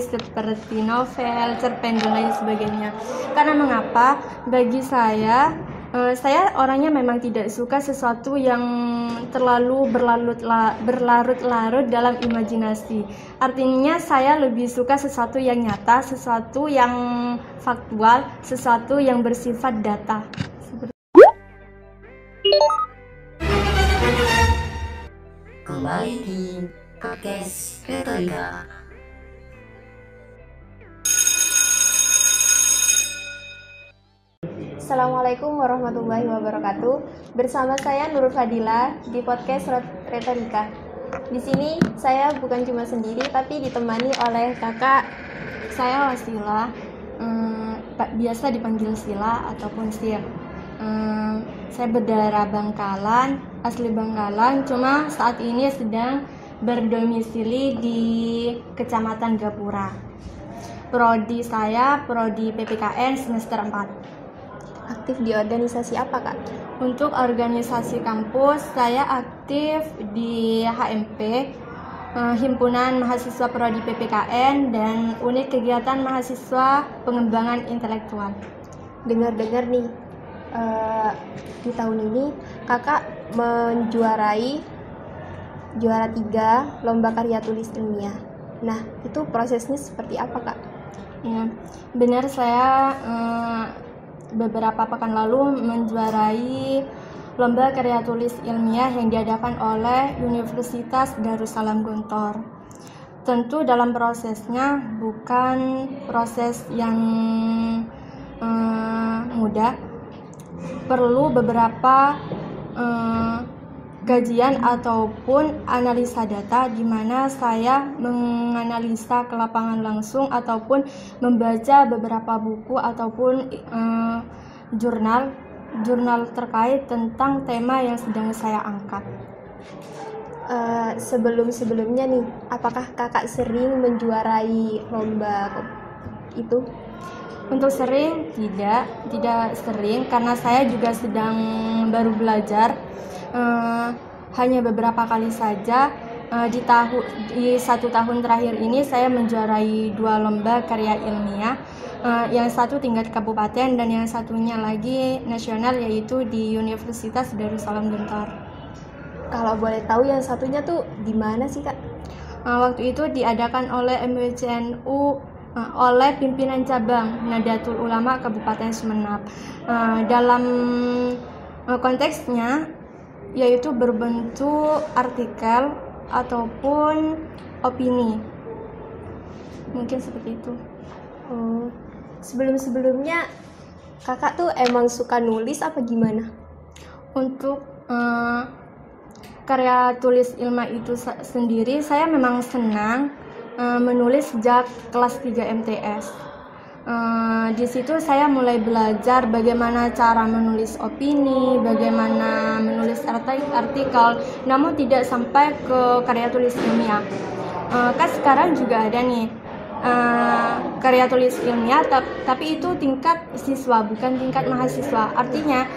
seperti novel, cerpen dan lain sebagainya. Karena mengapa? Bagi saya orangnya memang tidak suka sesuatu yang terlalu berlarut-larut dalam imajinasi. Artinya saya lebih suka sesuatu yang nyata, sesuatu yang faktual, sesuatu yang bersifat data. Kembali di podcast Retorika. Assalamualaikum warahmatullahi wabarakatuh. Bersama saya Nurul Fadila di podcast Retorika. Di sini saya bukan cuma sendiri, tapi ditemani oleh kakak Saya Wasila, biasa dipanggil Sila ataupun Sil. Saya berdarah Bangkalan, asli Bangkalan, cuma saat ini sedang berdomisili di Kecamatan Gapura. Prodi saya, Prodi PPKN semester 4. Aktif di organisasi apa, Kak? Untuk organisasi kampus, saya aktif di HMP, Himpunan Mahasiswa Prodi PPKN, dan Unit Kegiatan Mahasiswa Pengembangan Intelektual. Dengar-dengar nih, di tahun ini kakak menjuarai juara 3 lomba karya tulis ilmiah. Nah, itu prosesnya seperti apa, Kak? Ya, benar, saya beberapa pekan lalu menjuarai lomba karya tulis ilmiah yang diadakan oleh Universitas Darussalam Gontor. Tentu dalam prosesnya bukan proses yang mudah, perlu beberapa kajian ataupun analisa data, di mana saya menganalisa ke lapangan langsung ataupun membaca beberapa buku ataupun jurnal terkait tentang tema yang sedang saya angkat. Sebelumnya nih, apakah kakak sering menjuarai lomba itu? Untuk sering, tidak sering, karena saya juga sedang baru belajar. Hanya beberapa kali saja. Di 1 tahun terakhir ini saya menjuarai 2 lomba karya ilmiah, yang satu tingkat kabupaten dan yang satunya lagi nasional, yaitu di Universitas Darussalam Gontor. Kalau boleh tahu yang satunya tuh di mana sih, Kak? Waktu itu diadakan oleh MWCNU, oleh pimpinan cabang Nahdlatul Ulama Kabupaten Sumeneb. Dalam konteksnya yaitu berbentuk artikel ataupun opini, mungkin seperti itu. Sebelumnya kakak tuh emang suka nulis apa gimana? Untuk karya tulis ilmiah itu sendiri, saya memang senang menulis sejak kelas 3 MTS. Di situ saya mulai belajar bagaimana cara menulis opini, bagaimana menulis artikel, namun tidak sampai ke karya tulis ilmiah. Kan sekarang juga ada nih karya tulis ilmiah, tapi itu tingkat siswa, bukan tingkat mahasiswa. Artinya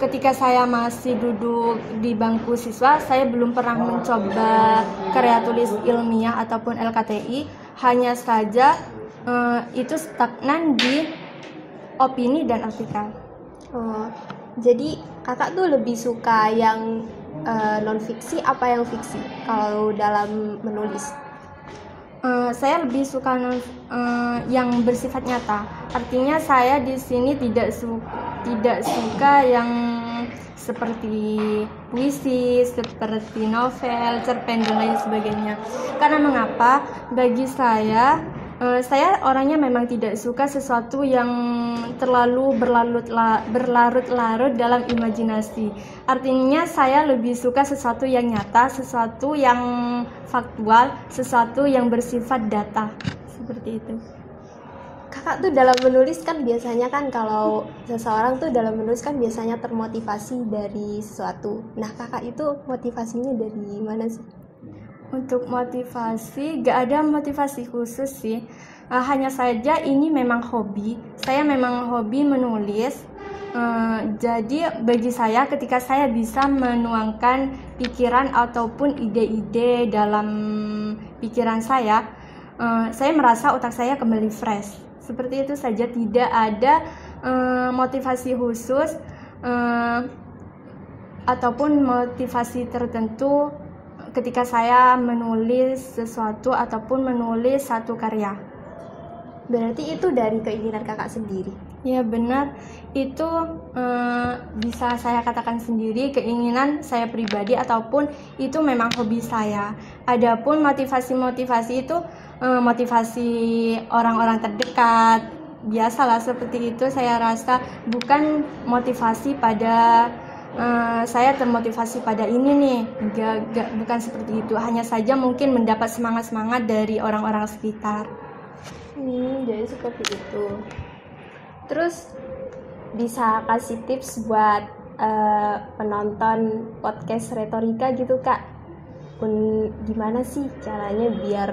ketika saya masih duduk di bangku siswa, saya belum pernah mencoba karya tulis ilmiah ataupun LKTI, hanya saja itu stagnan di opini dan artikel. Jadi kakak tuh lebih suka yang non-fiksi apa yang fiksi kalau dalam menulis? Saya lebih suka yang bersifat nyata. Artinya saya di sini tidak suka yang seperti puisi, seperti novel, cerpen dan lain sebagainya. Karena mengapa? Bagi saya orangnya memang tidak suka sesuatu yang terlalu berlarut-larut dalam imajinasi. Artinya saya lebih suka sesuatu yang nyata, sesuatu yang faktual, sesuatu yang bersifat data. Seperti itu. Kakak tuh dalam menulis kan biasanya kan kalau seseorang tuh dalam menulis kan biasanya termotivasi dari sesuatu. Nah, kakak itu motivasinya dari mana sih? Untuk motivasi, gak ada motivasi khusus sih. Hanya saja ini memang hobi. Saya memang hobi menulis. Jadi bagi saya, ketika saya bisa menuangkan pikiran ataupun ide-ide dalam pikiran saya, saya merasa otak saya kembali fresh. Seperti itu saja, tidak ada motivasi khusus ataupun motivasi tertentu ketika saya menulis sesuatu ataupun menulis satu karya. Berarti itu dari keinginan kakak sendiri? Ya benar, itu bisa saya katakan sendiri, keinginan saya pribadi ataupun itu memang hobi saya. Adapun motivasi-motivasi itu motivasi orang-orang terdekat, biasalah seperti itu. Saya rasa bukan motivasi pada saya termotivasi pada ini nih, bukan seperti itu. Hanya saja mungkin mendapat semangat-semangat dari orang-orang sekitar. Jadi seperti itu. Terus bisa kasih tips buat penonton podcast Retorika gitu kak, gimana sih caranya biar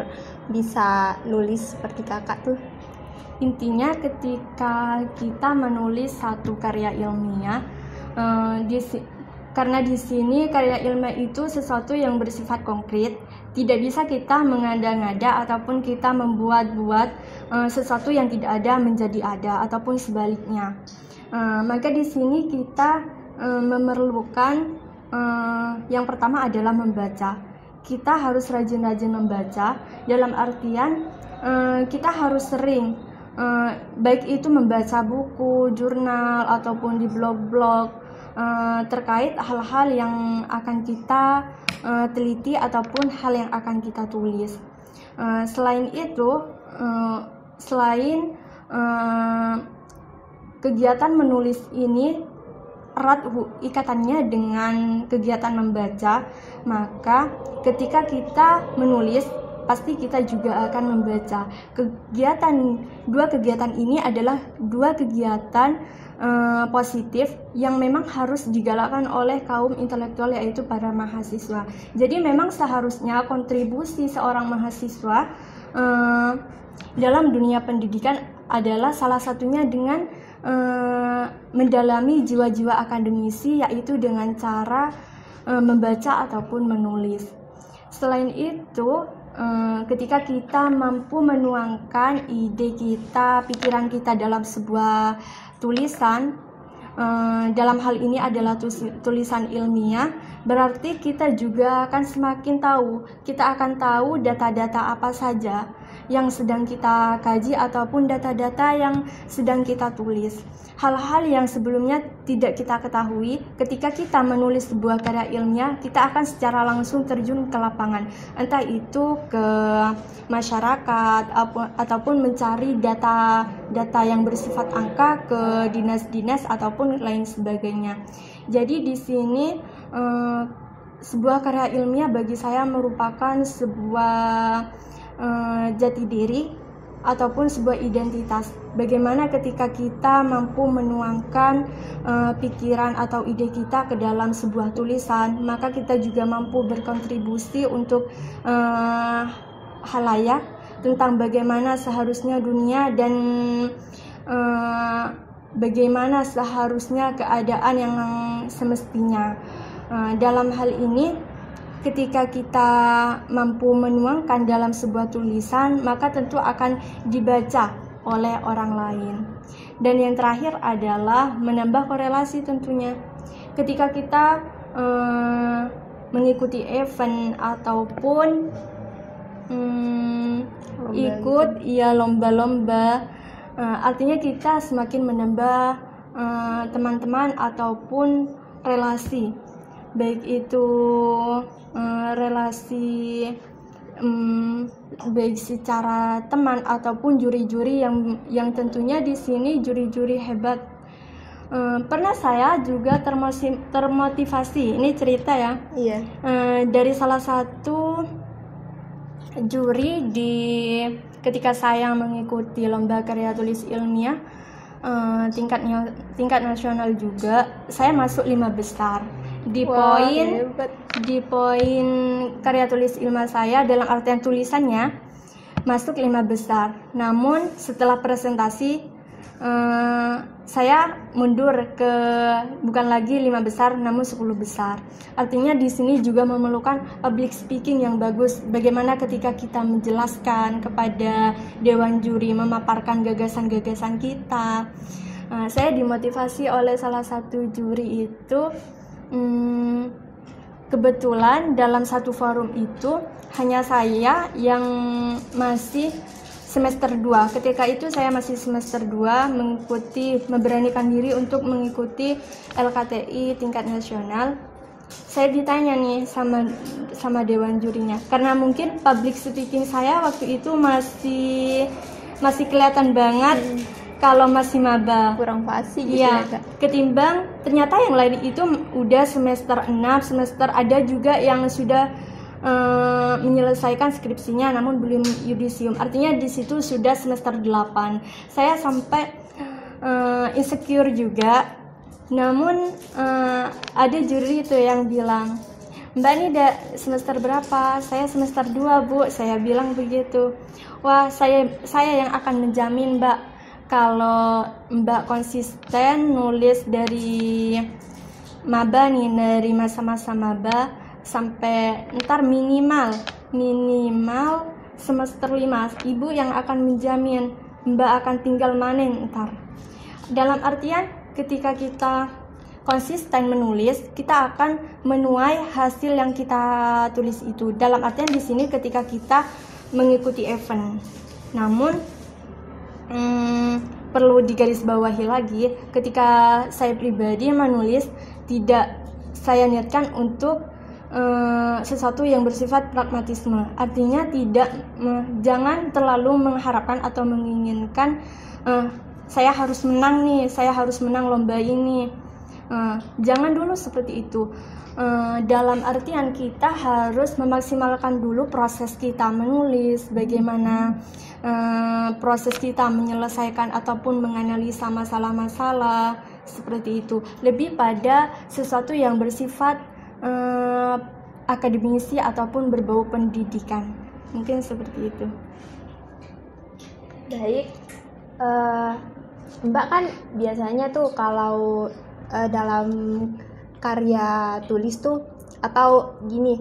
bisa nulis seperti kakak tuh? Intinya ketika kita menulis satu karya ilmiah, karena di sini karya ilmiah itu sesuatu yang bersifat konkret, tidak bisa kita mengada-ngada ataupun kita membuat-buat sesuatu yang tidak ada menjadi ada ataupun sebaliknya. Maka di sini kita memerlukan yang pertama adalah membaca. Kita harus rajin-rajin membaca, dalam artian kita harus sering, baik itu membaca buku, jurnal ataupun di blog-blog terkait hal-hal yang akan kita teliti ataupun hal yang akan kita tulis. Selain itu, selain kegiatan menulis ini erat ikatannya dengan kegiatan membaca, maka ketika kita menulis pasti kita juga akan membaca. Dua kegiatan ini adalah dua kegiatan positif yang memang harus digalakkan oleh kaum intelektual, yaitu para mahasiswa. Jadi memang seharusnya kontribusi seorang mahasiswa dalam dunia pendidikan adalah salah satunya dengan mendalami jiwa-jiwa akademisi, yaitu dengan cara membaca ataupun menulis. Selain itu, ketika kita mampu menuangkan ide kita, pikiran kita dalam sebuah tulisan, dalam hal ini adalah tulisan ilmiah, berarti kita juga akan semakin tahu, kita akan tahu data-data apa saja yang sedang kita kaji ataupun data-data yang sedang kita tulis. Hal-hal yang sebelumnya tidak kita ketahui, ketika kita menulis sebuah karya ilmiah, kita akan secara langsung terjun ke lapangan, entah itu ke masyarakat ataupun mencari data yang bersifat angka ke dinas-dinas ataupun lain sebagainya. Jadi di sini sebuah karya ilmiah bagi saya merupakan sebuah jati diri ataupun sebuah identitas. Bagaimana ketika kita mampu menuangkan pikiran atau ide kita ke dalam sebuah tulisan, maka kita juga mampu berkontribusi untuk halayak tentang bagaimana seharusnya dunia dan bagaimana seharusnya keadaan yang semestinya. Dalam hal ini, ketika kita mampu menuangkan dalam sebuah tulisan, maka tentu akan dibaca oleh orang lain. Dan yang terakhir adalah menambah korelasi tentunya. Ketika kita mengikuti event ataupun ikut lomba-lomba, artinya kita semakin menambah teman-teman ataupun relasi, baik itu relasi baik secara teman ataupun juri-juri yang tentunya di sini juri-juri hebat. Pernah saya juga termotivasi, ini cerita ya. Iya. Dari salah satu juri ketika saya mengikuti lomba karya tulis ilmiah tingkat nasional juga, saya masuk 5 besar. Di poin karya tulis ilmiah saya dalam artian tulisannya masuk 5 besar. Namun setelah presentasi saya mundur ke bukan lagi 5 besar namun 10 besar. Artinya di sini juga memerlukan public speaking yang bagus. Bagaimana ketika kita menjelaskan kepada dewan juri, memaparkan gagasan-gagasan kita. Saya dimotivasi oleh salah satu juri itu. Kebetulan dalam satu forum itu hanya saya yang masih semester 2. Ketika itu saya masih semester 2 memberanikan diri untuk mengikuti LKTI tingkat nasional. Saya ditanya nih sama dewan jurinya. Karena mungkin public speaking saya waktu itu masih kelihatan banget. Kalau masih maba Kurang fasih gitu ya, ya, Kak. ketimbang ternyata yang lain itu udah semester 6, semester ada juga yang sudah menyelesaikan skripsinya namun belum yudisium. Artinya di situ sudah semester 8. Saya sampai insecure juga. Namun ada juri itu yang bilang, "Mbak ini semester berapa?" "Saya semester 2, Bu." Saya bilang begitu. "Wah, saya yang akan menjamin, Mbak, kalau Mbak konsisten nulis dari maba nih, dari masa-masa maba sampai ntar minimal semester 5, Ibu yang akan menjamin Mbak akan tinggal manen ntar." Dalam artian ketika kita konsisten menulis, kita akan menuai hasil yang kita tulis itu. Dalam artian di sini ketika kita mengikuti event. Namun perlu digarisbawahi lagi, ketika saya pribadi menulis, tidak saya niatkan untuk sesuatu yang bersifat pragmatisme. Artinya jangan terlalu mengharapkan atau menginginkan saya harus menang nih, saya harus menang lomba ini. Jangan dulu seperti itu. Dalam artian kita harus memaksimalkan dulu proses kita menulis, bagaimana proses kita menyelesaikan ataupun menganalisa masalah-masalah seperti itu. Lebih pada sesuatu yang bersifat akademisi ataupun berbau pendidikan. Mungkin seperti itu. Baik, Mbak kan biasanya tuh kalau dalam karya tulis tuh, atau gini,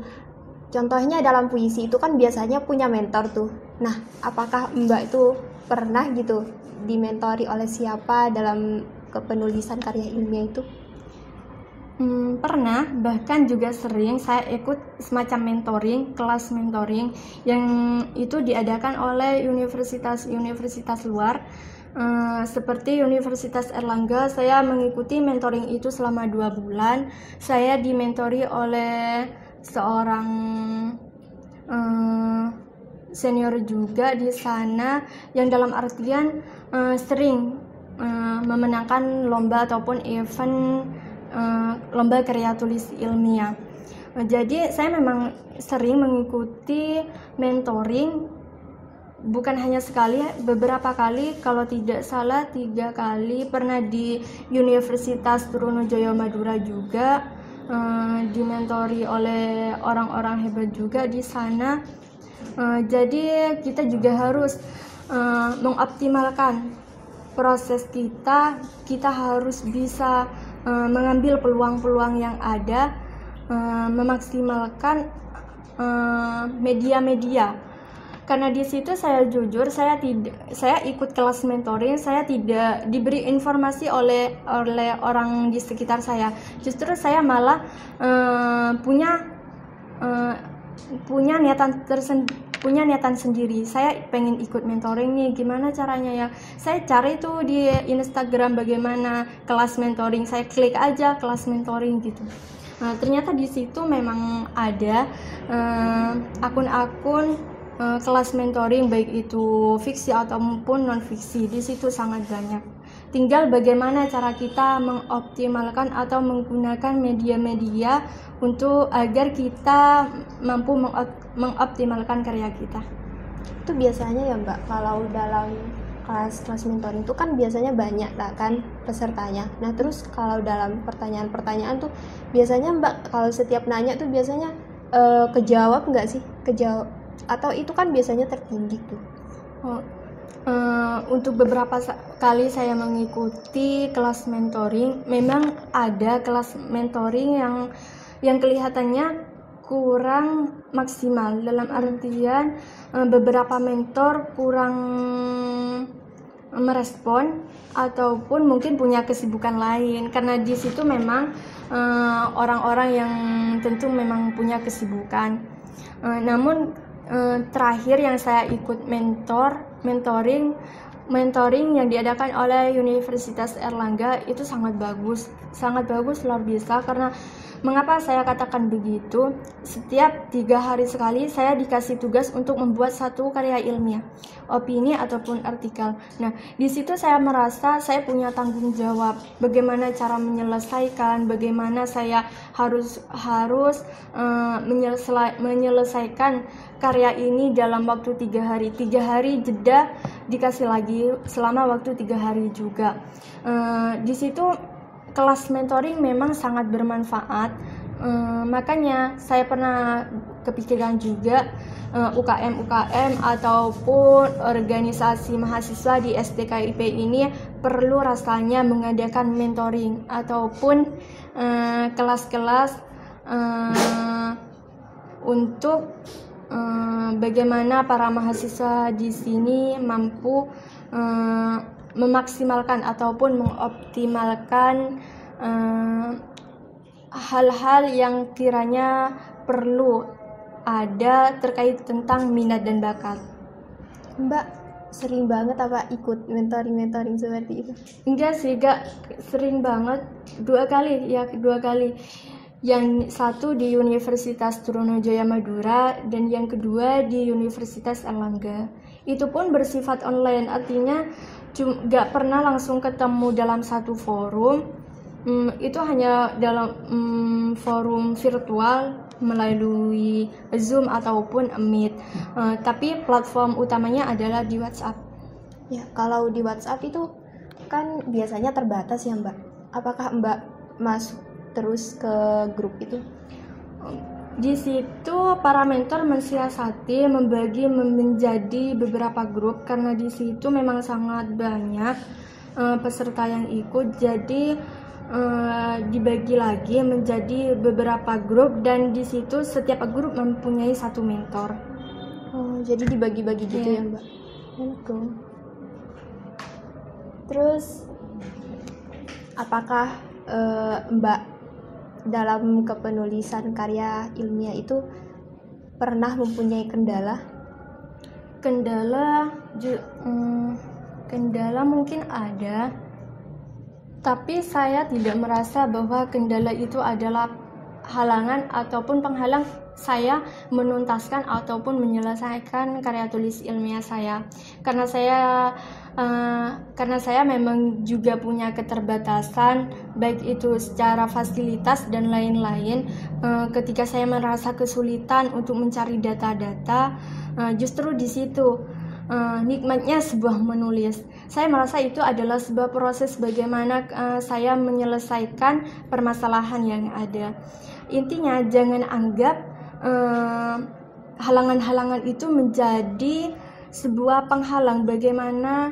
contohnya dalam puisi itu kan biasanya punya mentor tuh. Nah, apakah Mbak itu pernah gitu dimentori oleh siapa dalam kepenulisan karya ilmiah itu? Pernah, bahkan juga sering saya ikut semacam mentoring, kelas mentoring yang itu diadakan oleh universitas-universitas luar. Seperti Universitas Erlangga, saya mengikuti mentoring itu selama 2 bulan. Saya dimentori oleh seorang senior juga di sana, yang dalam artian sering memenangkan lomba ataupun event lomba karya tulis ilmiah. Jadi saya memang sering mengikuti mentoring, bukan hanya sekali, beberapa kali, kalau tidak salah 3 kali. Pernah di Universitas Trunojoyo Madura juga, dimentori oleh orang-orang hebat juga di sana. Jadi kita juga harus mengoptimalkan proses kita harus bisa mengambil peluang-peluang yang ada, memaksimalkan media-media. Karena di situ saya jujur, saya ikut kelas mentoring, saya tidak diberi informasi oleh orang di sekitar saya. Justru saya malah punya niatan sendiri. Saya pengen ikut mentoring nih, gimana caranya ya? Saya cari tuh di Instagram bagaimana kelas mentoring, saya klik aja kelas mentoring gitu. Nah, ternyata di situ memang ada akun-akun kelas mentoring, baik itu fiksi ataupun non fiksi. Di situ sangat banyak. Tinggal bagaimana cara kita mengoptimalkan atau menggunakan media-media untuk agar kita mampu mengoptimalkan karya kita. Itu biasanya ya Mbak, kalau dalam kelas mentoring itu kan biasanya banyak lah kan pesertanya. Nah terus kalau dalam pertanyaan-pertanyaan tuh biasanya Mbak kalau setiap nanya tuh biasanya kejawab nggak sih? Atau itu kan biasanya tertinggi tuh? Untuk beberapa kali saya mengikuti kelas mentoring, memang ada kelas mentoring yang kelihatannya kurang maksimal, dalam artian beberapa mentor kurang merespon ataupun mungkin punya kesibukan lain, karena di situ memang orang-orang yang tentu memang punya kesibukan. Namun terakhir yang saya ikut mentoring yang diadakan oleh Universitas Airlangga itu sangat bagus luar biasa. Karena mengapa saya katakan begitu? Setiap 3 hari sekali saya dikasih tugas untuk membuat satu karya ilmiah, opini ataupun artikel. Nah, di situ saya merasa saya punya tanggung jawab bagaimana cara menyelesaikan, bagaimana saya harus menyelesaikan karya ini dalam waktu 3 hari. 3 hari jeda dikasih lagi selama waktu 3 hari juga. Di situ kelas mentoring memang sangat bermanfaat. Makanya saya pernah kepikiran juga UKM ataupun organisasi mahasiswa di STKIP ini perlu rasanya mengadakan mentoring ataupun kelas-kelas untuk bagaimana para mahasiswa di sini mampu memaksimalkan ataupun mengoptimalkan hal-hal yang kiranya perlu ada terkait tentang minat dan bakat. Mbak sering banget apa ikut mentoring seperti itu? Enggak sih, sering banget, 2 kali. Yang satu di Universitas Trunojoyo Madura dan yang kedua di Universitas Airlangga. Itu pun bersifat online, artinya gak pernah langsung ketemu dalam satu forum. Itu hanya dalam forum virtual melalui Zoom ataupun Meet. Tapi platform utamanya adalah di WhatsApp. Ya, kalau di WhatsApp itu kan biasanya terbatas ya Mbak. Apakah Mbak masuk terus ke grup itu? Di situ para mentor mensiasati membagi menjadi beberapa grup, karena di situ memang sangat banyak peserta yang ikut. Jadi dibagi lagi menjadi beberapa grup dan di situ setiap grup mempunyai 1 mentor. Oh, jadi dibagi-bagi gitu ya Mbak. Betul. Terus apakah Mbak dalam kepenulisan karya ilmiah itu pernah mempunyai kendala? Kendala mungkin ada, tapi saya tidak merasa bahwa kendala itu adalah halangan ataupun penghalang saya menuntaskan ataupun menyelesaikan karya tulis ilmiah saya, karena saya memang juga punya keterbatasan baik itu secara fasilitas dan lain-lain. Ketika saya merasa kesulitan untuk mencari data-data, justru di situ nikmatnya sebuah menulis. Saya merasa itu adalah sebuah proses bagaimana saya menyelesaikan permasalahan yang ada. Intinya jangan anggap halangan-halangan itu menjadi sebuah penghalang bagaimana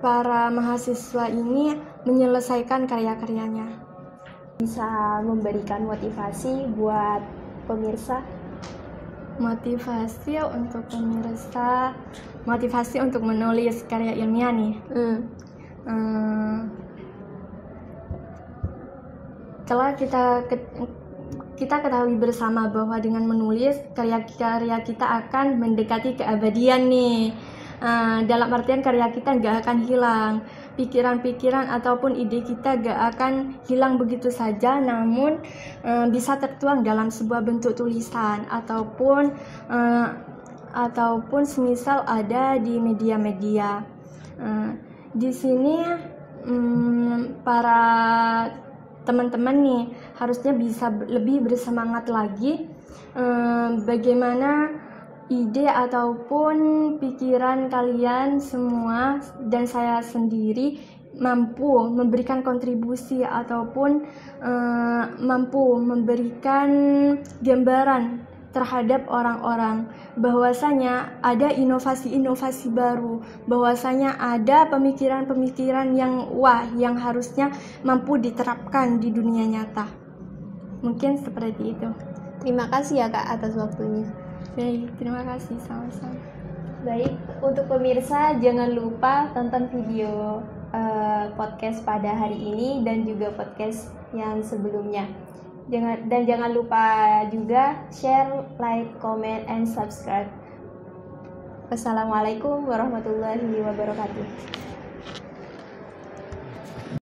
para mahasiswa ini menyelesaikan karya-karyanya. Bisa memberikan motivasi buat pemirsa? Motivasi untuk pemirsa, motivasi untuk menulis karya ilmiah nih. Kalau kita ketahui bersama bahwa dengan menulis karya-karya kita akan mendekati keabadian nih. Dalam artian karya kita nggak akan hilang, pikiran-pikiran ataupun ide kita nggak akan hilang begitu saja, namun bisa tertuang dalam sebuah bentuk tulisan ataupun semisal ada di media-media. Di sini para teman-teman nih harusnya bisa lebih bersemangat lagi bagaimana ide ataupun pikiran kalian semua dan saya sendiri mampu memberikan kontribusi ataupun mampu memberikan gambaran terhadap orang-orang, bahwasanya ada inovasi-inovasi baru, bahwasanya ada pemikiran-pemikiran yang yang harusnya mampu diterapkan di dunia nyata. Mungkin seperti itu. Terima kasih ya Kak atas waktunya. Baik, terima kasih, sama-sama. Baik, untuk pemirsa jangan lupa tonton video podcast pada hari ini dan juga podcast yang sebelumnya. Jangan lupa juga share, like, comment, and subscribe. Wassalamualaikum warahmatullahi wabarakatuh.